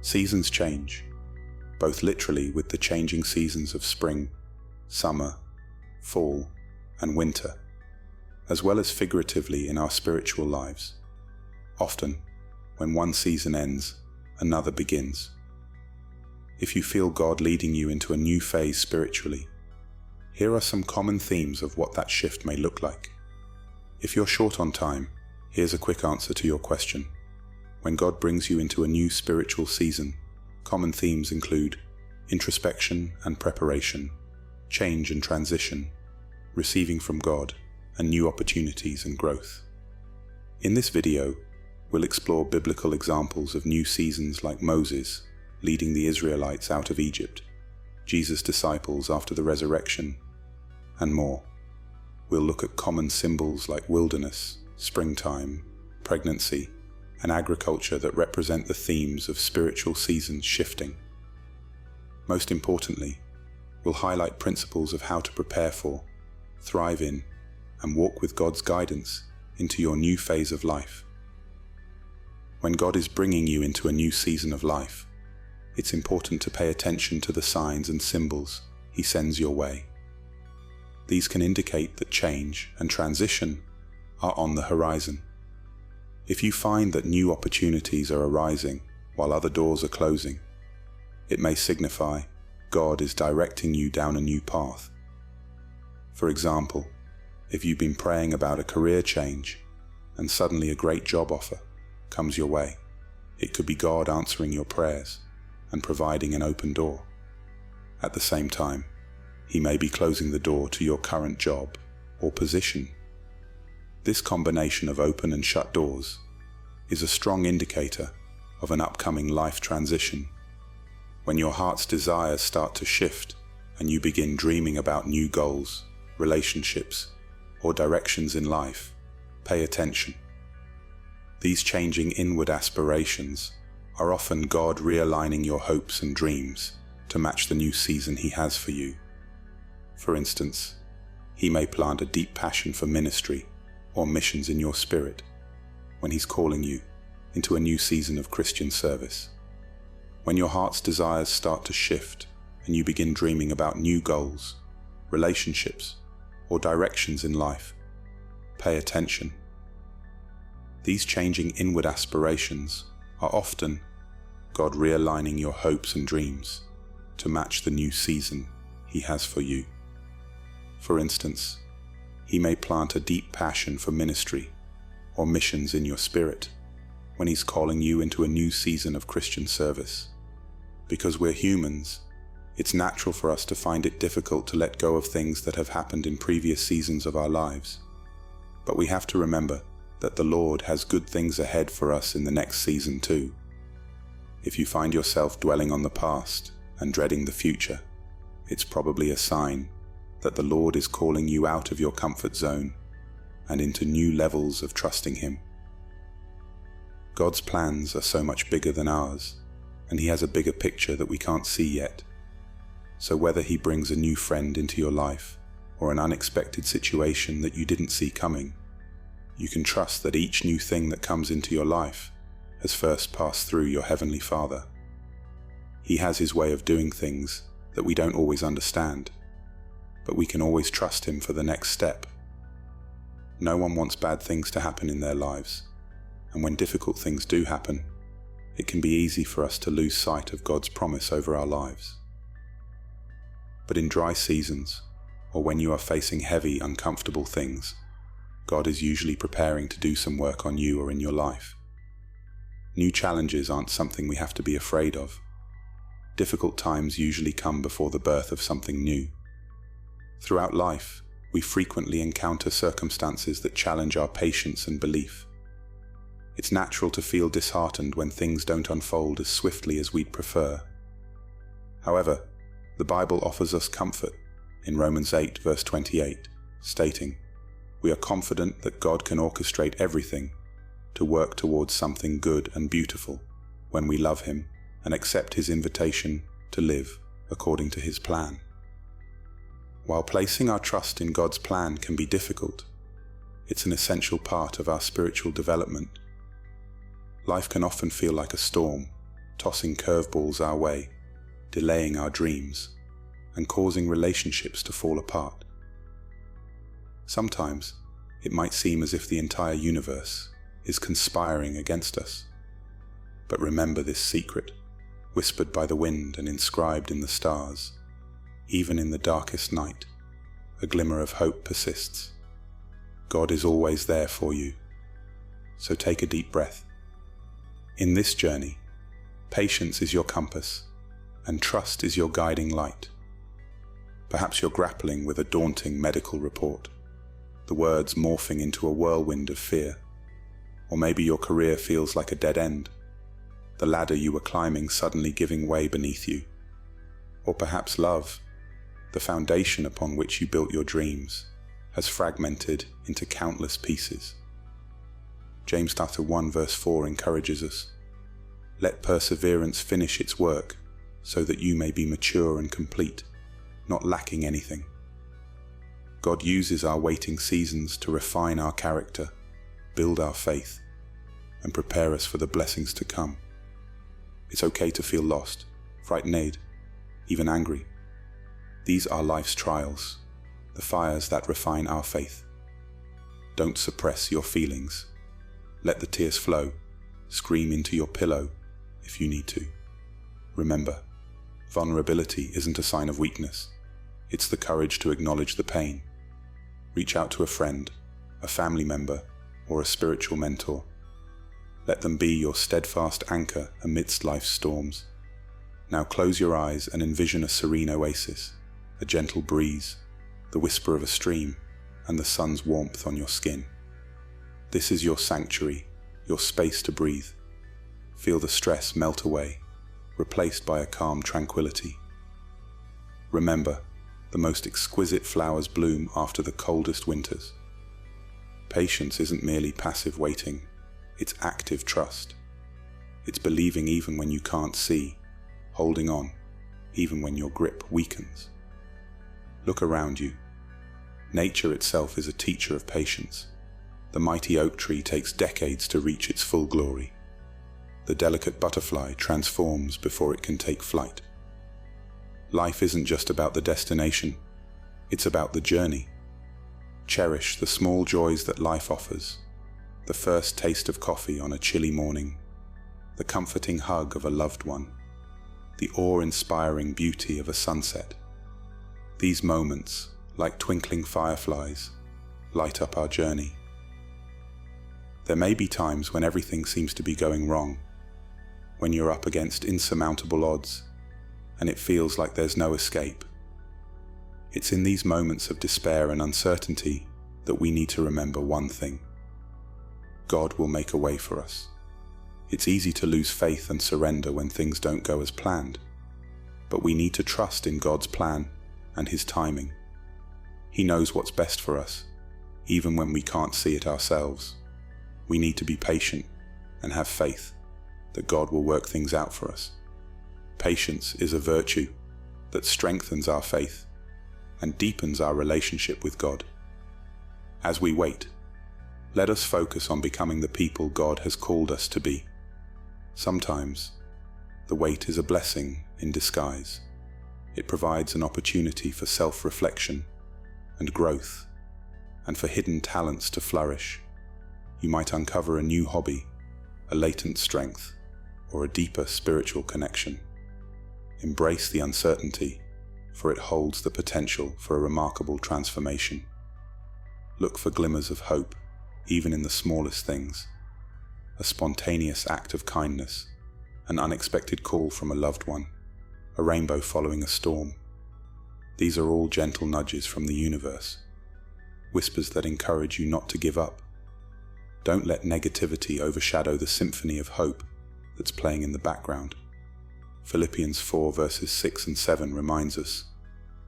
Seasons change, both literally with the changing seasons of spring, summer, fall, and winter, as well as figuratively in our spiritual lives. Often, when one season ends, another begins. If you feel God leading you into a new phase spiritually, here are some common themes of what that shift may look like. If you're short on time, here's a quick answer to your question. When God brings you into a new spiritual season, common themes include introspection and preparation, change and transition, receiving from God, and new opportunities and growth. In this video, we'll explore biblical examples of new seasons like Moses leading the Israelites out of Egypt, Jesus' disciples after the resurrection, and more. We'll look at common symbols like wilderness, springtime, pregnancy, and agriculture that represent the themes of spiritual seasons shifting. Most importantly, we'll highlight principles of how to prepare for, thrive in, and walk with God's guidance into your new phase of life. When God is bringing you into a new season of life, it's important to pay attention to the signs and symbols He sends your way. These can indicate that change and transition are on the horizon. If you find that new opportunities are arising while other doors are closing, it may signify God is directing you down a new path. For example, if you've been praying about a career change and suddenly a great job offer comes your way, it could be God answering your prayers and providing an open door. At the same time, He may be closing the door to your current job or position. This combination of open and shut doors is a strong indicator of an upcoming life transition. When your heart's desires start to shift and you begin dreaming about new goals, relationships, or directions in life, pay attention. These changing inward aspirations are often God realigning your hopes and dreams to match the new season He has for you. For instance, He may plant a deep passion for ministry or missions in your spirit when He's calling you into a new season of Christian service. When your heart's desires start to shift and you begin dreaming about new goals, relationships, or directions in life, pay attention. These changing inward aspirations are often God realigning your hopes and dreams to match the new season He has for you. For instance, He may plant a deep passion for ministry or missions in your spirit when He's calling you into a new season of Christian service. Because we're humans, it's natural for us to find it difficult to let go of things that have happened in previous seasons of our lives. But we have to remember that the Lord has good things ahead for us in the next season too. If you find yourself dwelling on the past and dreading the future, it's probably a sign that the Lord is calling you out of your comfort zone and into new levels of trusting Him. God's plans are so much bigger than ours, and He has a bigger picture that we can't see yet. So whether He brings a new friend into your life or an unexpected situation that you didn't see coming, you can trust that each new thing that comes into your life has first passed through your Heavenly Father. He has His way of doing things that we don't always understand, but we can always trust Him for the next step. No one wants bad things to happen in their lives, and when difficult things do happen, it can be easy for us to lose sight of God's promise over our lives. But in dry seasons, or when you are facing heavy, uncomfortable things, God is usually preparing to do some work on you or in your life. New challenges aren't something we have to be afraid of. Difficult times usually come before the birth of something new. Throughout life, we frequently encounter circumstances that challenge our patience and belief. It's natural to feel disheartened when things don't unfold as swiftly as we'd prefer. However, the Bible offers us comfort in Romans 8 verse 28, stating, "We are confident that God can orchestrate everything to work towards something good and beautiful when we love Him and accept His invitation to live according to His plan." While placing our trust in God's plan can be difficult, it's an essential part of our spiritual development. Life can often feel like a storm, tossing curveballs our way, delaying our dreams, and causing relationships to fall apart. Sometimes it might seem as if the entire universe is conspiring against us. But remember this secret, whispered by the wind and inscribed in the stars. Even in the darkest night, a glimmer of hope persists. God is always there for you. So take a deep breath. In this journey, patience is your compass, and trust is your guiding light. Perhaps you're grappling with a daunting medical report, the words morphing into a whirlwind of fear. Or maybe your career feels like a dead end, the ladder you were climbing suddenly giving way beneath you. Or perhaps love, the foundation upon which you built your dreams, has fragmented into countless pieces. James chapter 1 verse 4 encourages us, "Let perseverance finish its work, so that you may be mature and complete, not lacking anything." God uses our waiting seasons to refine our character, build our faith, and prepare us for the blessings to come. It's okay to feel lost, frightened, even angry. These are life's trials, the fires that refine our faith. Don't suppress your feelings. Let the tears flow. Scream into your pillow if you need to. Remember, vulnerability isn't a sign of weakness. It's the courage to acknowledge the pain. Reach out to a friend, a family member, or a spiritual mentor. Let them be your steadfast anchor amidst life's storms. Now close your eyes and envision a serene oasis, a gentle breeze, the whisper of a stream, and the sun's warmth on your skin. This is your sanctuary, your space to breathe. Feel the stress melt away, replaced by a calm tranquility. Remember, the most exquisite flowers bloom after the coldest winters. Patience isn't merely passive waiting, it's active trust. It's believing even when you can't see, holding on, even when your grip weakens. Look around you. Nature itself is a teacher of patience. The mighty oak tree takes decades to reach its full glory. The delicate butterfly transforms before it can take flight. Life isn't just about the destination, it's about the journey. Cherish the small joys that life offers, the first taste of coffee on a chilly morning, the comforting hug of a loved one, the awe-inspiring beauty of a sunset. These moments, like twinkling fireflies, light up our journey. There may be times when everything seems to be going wrong, when you're up against insurmountable odds, and it feels like there's no escape. It's in these moments of despair and uncertainty that we need to remember one thing. God will make a way for us. It's easy to lose faith and surrender when things don't go as planned, but we need to trust in God's plan and His timing. He knows what's best for us, even when we can't see it ourselves. We need to be patient and have faith that God will work things out for us. Patience is a virtue that strengthens our faith and deepens our relationship with God. As we wait, let us focus on becoming the people God has called us to be. Sometimes, the wait is a blessing in disguise. It provides an opportunity for self-reflection and growth, and for hidden talents to flourish. You might uncover a new hobby, a latent strength, or a deeper spiritual connection. Embrace the uncertainty, for it holds the potential for a remarkable transformation. Look for glimmers of hope, even in the smallest things. A spontaneous act of kindness, an unexpected call from a loved one, a rainbow following a storm. These are all gentle nudges from the universe, whispers that encourage you not to give up. Don't let negativity overshadow the symphony of hope that's playing in the background. Philippians 4 verses 6 and 7 reminds us,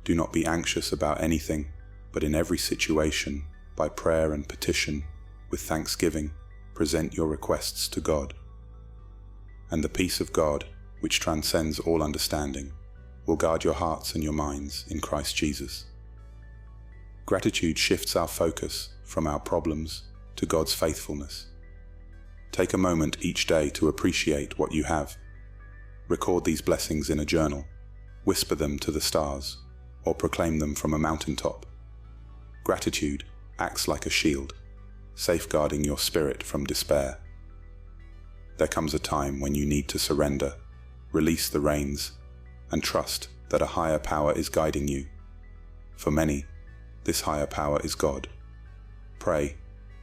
"Do not be anxious about anything, but in every situation, by prayer and petition, with thanksgiving, present your requests to God. And the peace of God, which transcends all understanding, will guard your hearts and your minds in Christ Jesus." Gratitude shifts our focus from our problems to God's faithfulness. Take a moment each day to appreciate what you have. Record these blessings in a journal, whisper them to the stars, or proclaim them from a mountaintop. Gratitude acts like a shield, safeguarding your spirit from despair. There comes a time when you need to surrender, release the reins, and trust that a higher power is guiding you. For many, this higher power is God. Pray,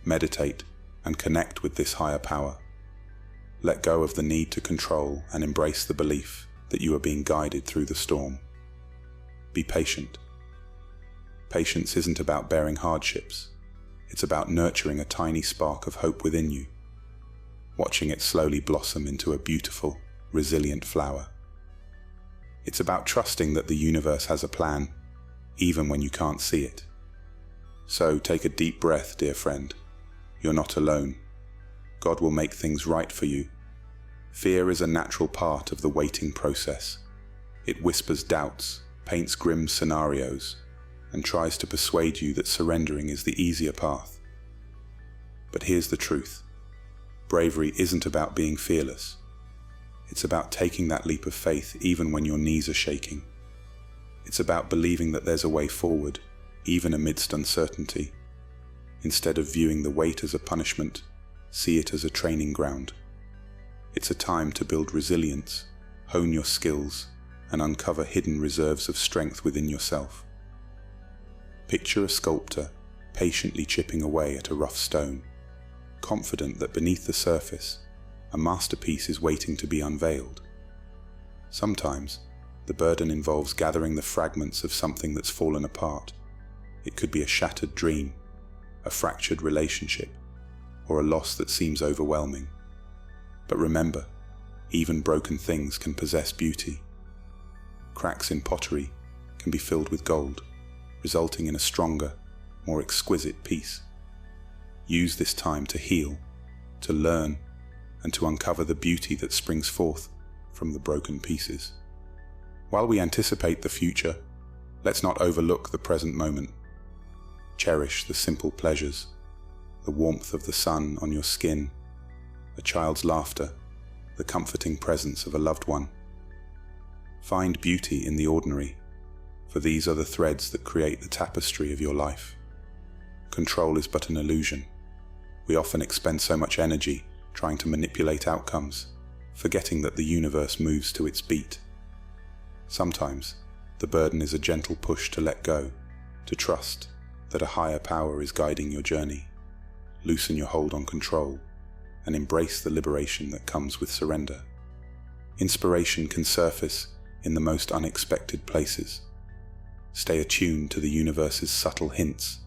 meditate, and connect with this higher power. Let go of the need to control and embrace the belief that you are being guided through the storm. Be patient. Patience isn't about bearing hardships. It's about nurturing a tiny spark of hope within you, watching it slowly blossom into a beautiful, resilient flower. It's about trusting that the universe has a plan, even when you can't see it. So take a deep breath, dear friend. You're not alone. God will make things right for you. Fear is a natural part of the waiting process. It whispers doubts, paints grim scenarios, and tries to persuade you that surrendering is the easier path. But here's the truth. Bravery isn't about being fearless. It's about taking that leap of faith even when your knees are shaking. It's about believing that there's a way forward, even amidst uncertainty. Instead of viewing the wait as a punishment, see it as a training ground. It's a time to build resilience, hone your skills, and uncover hidden reserves of strength within yourself. Picture a sculptor patiently chipping away at a rough stone, confident that beneath the surface, a masterpiece is waiting to be unveiled. Sometimes, the burden involves gathering the fragments of something that's fallen apart. It could be a shattered dream, a fractured relationship, or a loss that seems overwhelming. But remember, even broken things can possess beauty. Cracks in pottery can be filled with gold, resulting in a stronger, more exquisite piece. Use this time to heal, to learn, and to uncover the beauty that springs forth from the broken pieces. While we anticipate the future, let's not overlook the present moment. Cherish the simple pleasures, the warmth of the sun on your skin, a child's laughter, the comforting presence of a loved one. Find beauty in the ordinary, for these are the threads that create the tapestry of your life. Control is but an illusion. We often expend so much energy trying to manipulate outcomes, forgetting that the universe moves to its beat. Sometimes, the burden is a gentle push to let go, to trust that a higher power is guiding your journey. Loosen your hold on control, and embrace the liberation that comes with surrender. Inspiration can surface in the most unexpected places. Stay attuned to the universe's subtle hints,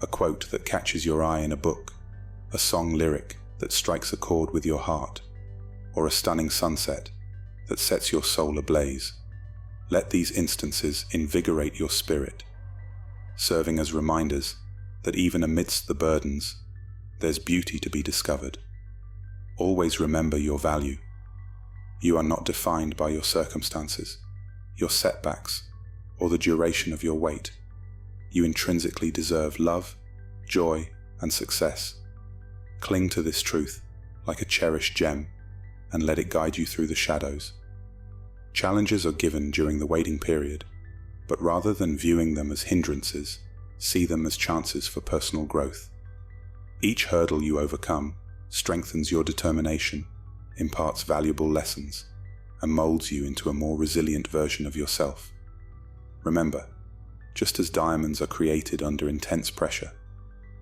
a quote that catches your eye in a book, a song lyric that strikes a chord with your heart, or a stunning sunset that sets your soul ablaze. Let these instances invigorate your spirit, serving as reminders that even amidst the burdens, there's beauty to be discovered. Always remember your value. You are not defined by your circumstances, your setbacks, or the duration of your wait. You intrinsically deserve love, joy, and success. Cling to this truth like a cherished gem and let it guide you through the shadows. Challenges are given during the waiting period, but rather than viewing them as hindrances, see them as chances for personal growth. Each hurdle you overcome strengthens your determination, imparts valuable lessons, and molds you into a more resilient version of yourself. Remember, just as diamonds are created under intense pressure,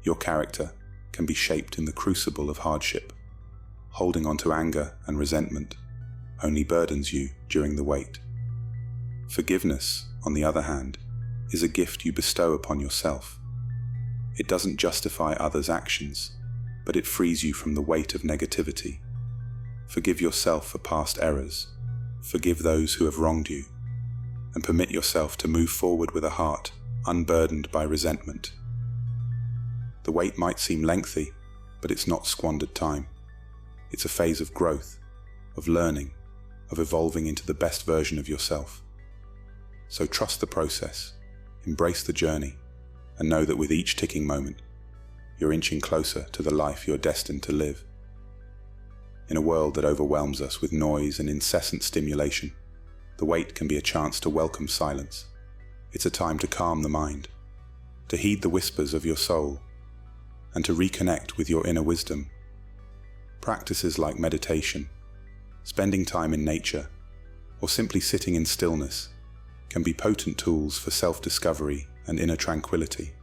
your character can be shaped in the crucible of hardship. Holding on to anger and resentment only burdens you during the wait. Forgiveness, on the other hand, is a gift you bestow upon yourself. It doesn't justify others' actions, but it frees you from the weight of negativity. Forgive yourself for past errors, forgive those who have wronged you, and permit yourself to move forward with a heart unburdened by resentment. The wait might seem lengthy, but it's not squandered time. It's a phase of growth, of learning, of evolving into the best version of yourself. So trust the process, embrace the journey, and know that with each ticking moment, you're inching closer to the life you're destined to live. In a world that overwhelms us with noise and incessant stimulation, the wait can be a chance to welcome silence. It's a time to calm the mind, to heed the whispers of your soul, and to reconnect with your inner wisdom. Practices like meditation, spending time in nature, or simply sitting in stillness can be potent tools for self-discovery and inner tranquility.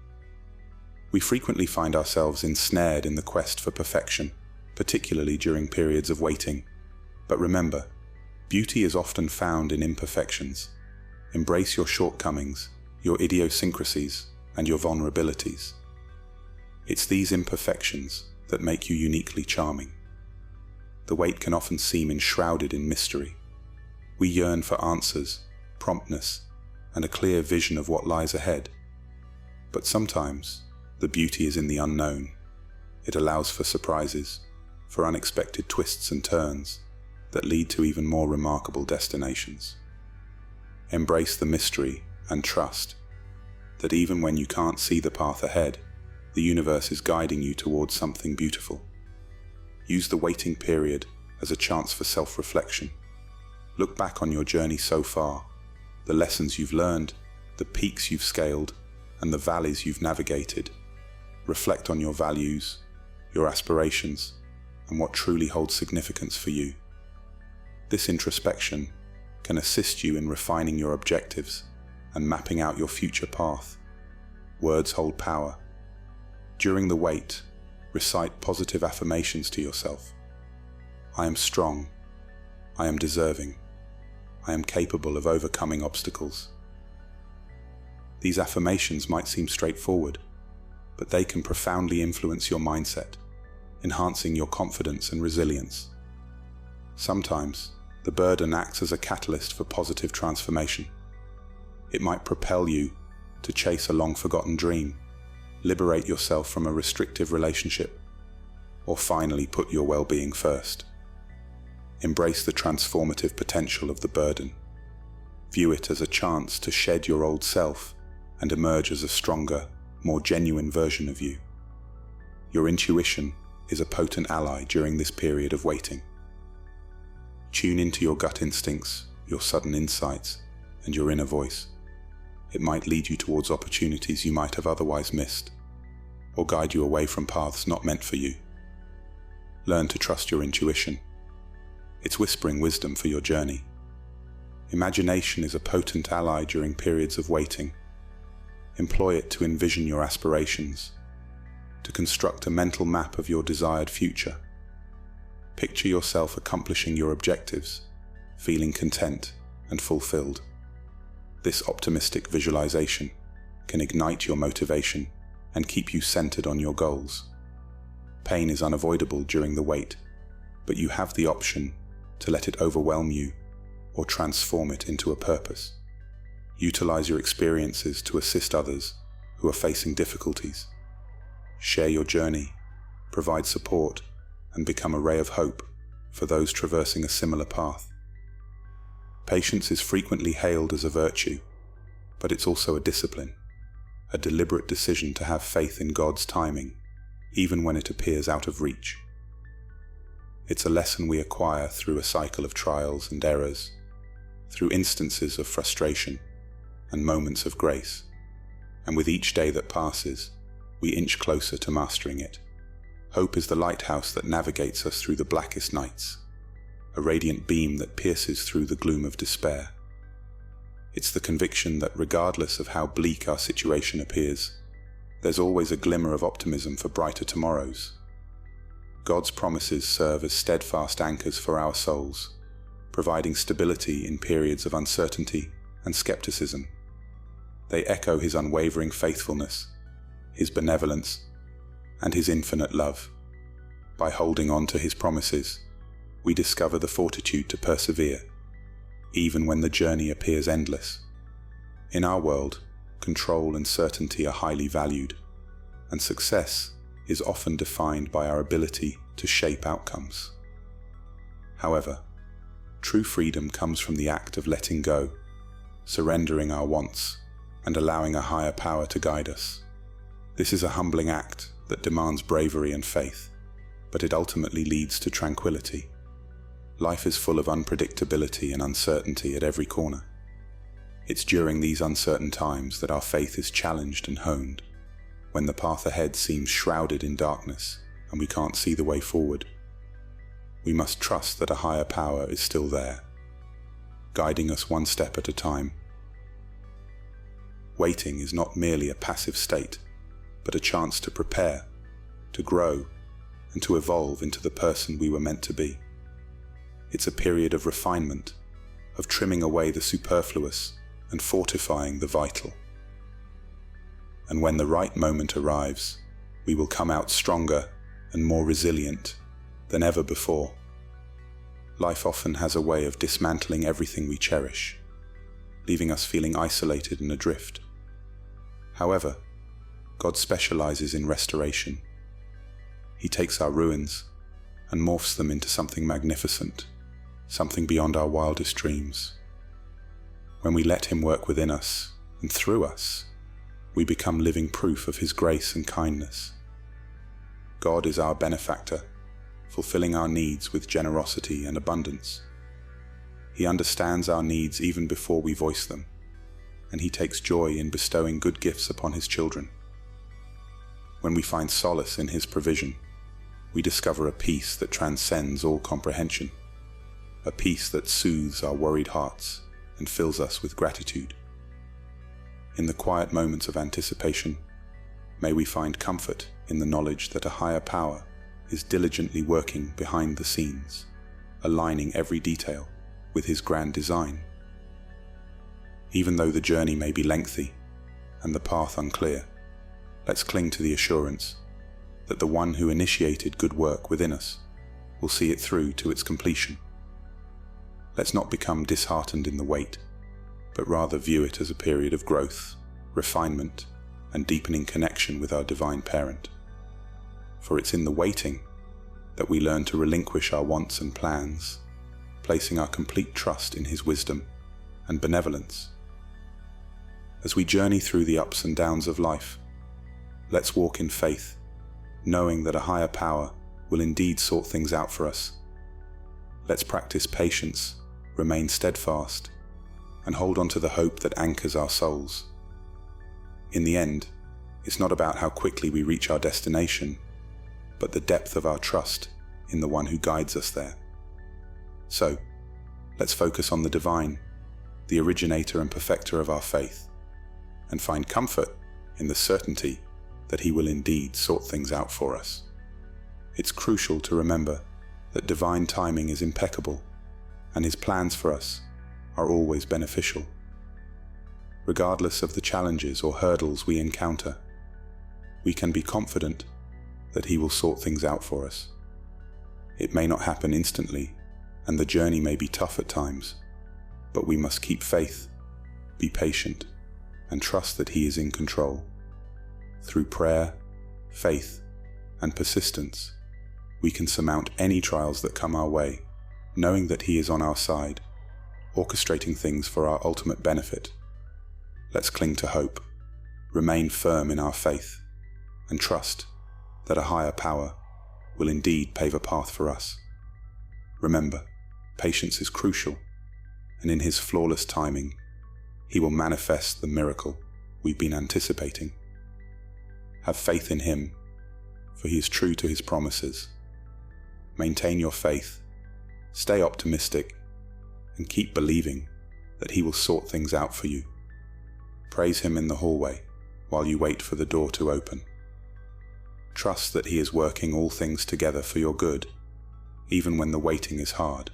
We frequently find ourselves ensnared in the quest for perfection, particularly during periods of waiting. But remember, beauty is often found in imperfections. Embrace your shortcomings, your idiosyncrasies, and your vulnerabilities. It's these imperfections that make you uniquely charming. The wait can often seem enshrouded in mystery. We yearn for answers, promptness, and a clear vision of what lies ahead. But sometimes, the beauty is in the unknown. It allows for surprises, for unexpected twists and turns that lead to even more remarkable destinations. Embrace the mystery and trust that even when you can't see the path ahead, the universe is guiding you towards something beautiful. Use the waiting period as a chance for self-reflection. Look back on your journey so far, the lessons you've learned, the peaks you've scaled, and the valleys you've navigated. Reflect on your values, your aspirations, and what truly holds significance for you. This introspection can assist you in refining your objectives and mapping out your future path. Words hold power. During the wait, recite positive affirmations to yourself. I am strong. I am deserving. I am capable of overcoming obstacles. These affirmations might seem straightforward, but they can profoundly influence your mindset, enhancing your confidence and resilience. Sometimes, the burden acts as a catalyst for positive transformation. It might propel you to chase a long-forgotten dream, liberate yourself from a restrictive relationship, or finally put your well-being first. Embrace the transformative potential of the burden. View it as a chance to shed your old self and emerge as a stronger, more genuine version of you. Your intuition is a potent ally during this period of waiting. Tune into your gut instincts, your sudden insights, and your inner voice. It might lead you towards opportunities you might have otherwise missed, or guide you away from paths not meant for you. Learn to trust your intuition. It's whispering wisdom for your journey. Imagination is a potent ally during periods of waiting. Employ it to envision your aspirations, to construct a mental map of your desired future. Picture yourself accomplishing your objectives, feeling content and fulfilled. This optimistic visualization can ignite your motivation and keep you centered on your goals. Pain is unavoidable during the wait, but you have the option to let it overwhelm you or transform it into a purpose. Utilize your experiences to assist others who are facing difficulties. Share your journey, provide support, and become a ray of hope for those traversing a similar path. Patience is frequently hailed as a virtue, but it's also a discipline, a deliberate decision to have faith in God's timing, even when it appears out of reach. It's a lesson we acquire through a cycle of trials and errors, through instances of frustration and moments of grace, and with each day that passes, we inch closer to mastering it. Hope is the lighthouse that navigates us through the blackest nights, a radiant beam that pierces through the gloom of despair. It's the conviction that regardless of how bleak our situation appears, there's always a glimmer of optimism for brighter tomorrows. God's promises serve as steadfast anchors for our souls, providing stability in periods of uncertainty and skepticism. They echo His unwavering faithfulness, His benevolence, and His infinite love. By holding on to His promises, we discover the fortitude to persevere, even when the journey appears endless. In our world, control and certainty are highly valued, and success is often defined by our ability to shape outcomes. However, true freedom comes from the act of letting go, surrendering our wants, and allowing a higher power to guide us. This is a humbling act that demands bravery and faith, but it ultimately leads to tranquility. Life is full of unpredictability and uncertainty at every corner. It's during these uncertain times that our faith is challenged and honed, when the path ahead seems shrouded in darkness and we can't see the way forward. We must trust that a higher power is still there, guiding us one step at a time. Waiting is not merely a passive state, but a chance to prepare, to grow, and to evolve into the person we were meant to be. It's a period of refinement, of trimming away the superfluous and fortifying the vital. And when the right moment arrives, we will come out stronger and more resilient than ever before. Life often has a way of dismantling everything we cherish, leaving us feeling isolated and adrift. However, God specializes in restoration. He takes our ruins and morphs them into something magnificent, something beyond our wildest dreams. When we let Him work within us and through us, we become living proof of His grace and kindness. God is our benefactor, fulfilling our needs with generosity and abundance. He understands our needs even before we voice them, and He takes joy in bestowing good gifts upon His children. When we find solace in His provision, we discover a peace that transcends all comprehension, a peace that soothes our worried hearts and fills us with gratitude. In the quiet moments of anticipation, may we find comfort in the knowledge that a higher power is diligently working behind the scenes, aligning every detail with His grand design. Even though the journey may be lengthy and the path unclear, let's cling to the assurance that the one who initiated good work within us will see it through to its completion. Let's not become disheartened in the wait, but rather view it as a period of growth, refinement, and deepening connection with our divine parent. For it's in the waiting that we learn to relinquish our wants and plans, placing our complete trust in His wisdom and benevolence. As we journey through the ups and downs of life, let's walk in faith, knowing that a higher power will indeed sort things out for us. Let's practice patience, remain steadfast, and hold on to the hope that anchors our souls. In the end, it's not about how quickly we reach our destination, but the depth of our trust in the one who guides us there. So, let's focus on the divine, the originator and perfecter of our faith, and find comfort in the certainty that He will indeed sort things out for us. It's crucial to remember that divine timing is impeccable, and His plans for us are always beneficial. Regardless of the challenges or hurdles we encounter, we can be confident that He will sort things out for us. It may not happen instantly, and the journey may be tough at times, but we must keep faith, be patient, and trust that He is in control. Through prayer, faith, and persistence, we can surmount any trials that come our way, knowing that He is on our side, orchestrating things for our ultimate benefit. Let's cling to hope, remain firm in our faith, and trust that a higher power will indeed pave a path for us. Remember, patience is crucial, and in His flawless timing, He will manifest the miracle we've been anticipating. Have faith in Him, for He is true to His promises. Maintain your faith, stay optimistic, and keep believing that He will sort things out for you. Praise Him in the hallway while you wait for the door to open. Trust that He is working all things together for your good, even when the waiting is hard.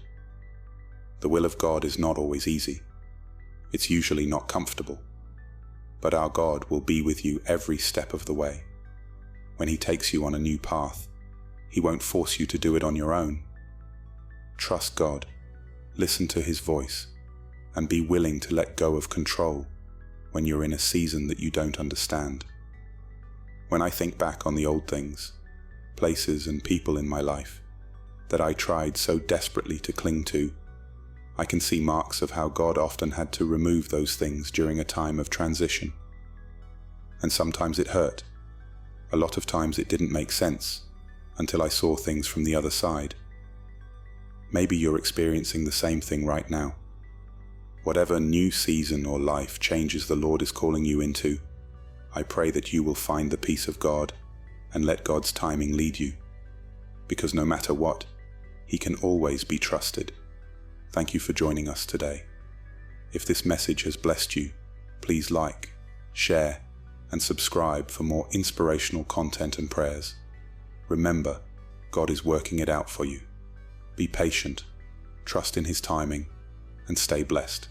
The will of God is not always easy. It's usually not comfortable. But our God will be with you every step of the way. When He takes you on a new path, He won't force you to do it on your own. Trust God, listen to His voice, and be willing to let go of control when you're in a season that you don't understand. When I think back on the old things, places and people in my life that I tried so desperately to cling to, I can see marks of how God often had to remove those things during a time of transition. And sometimes it hurt. A lot of times it didn't make sense until I saw things from the other side. Maybe you're experiencing the same thing right now. Whatever new season or life changes the Lord is calling you into, I pray that you will find the peace of God and let God's timing lead you. Because no matter what, He can always be trusted. Thank you for joining us today. If this message has blessed you, please like, share, and subscribe for more inspirational content and prayers. Remember, God is working it out for you. Be patient, trust in His timing, and stay blessed.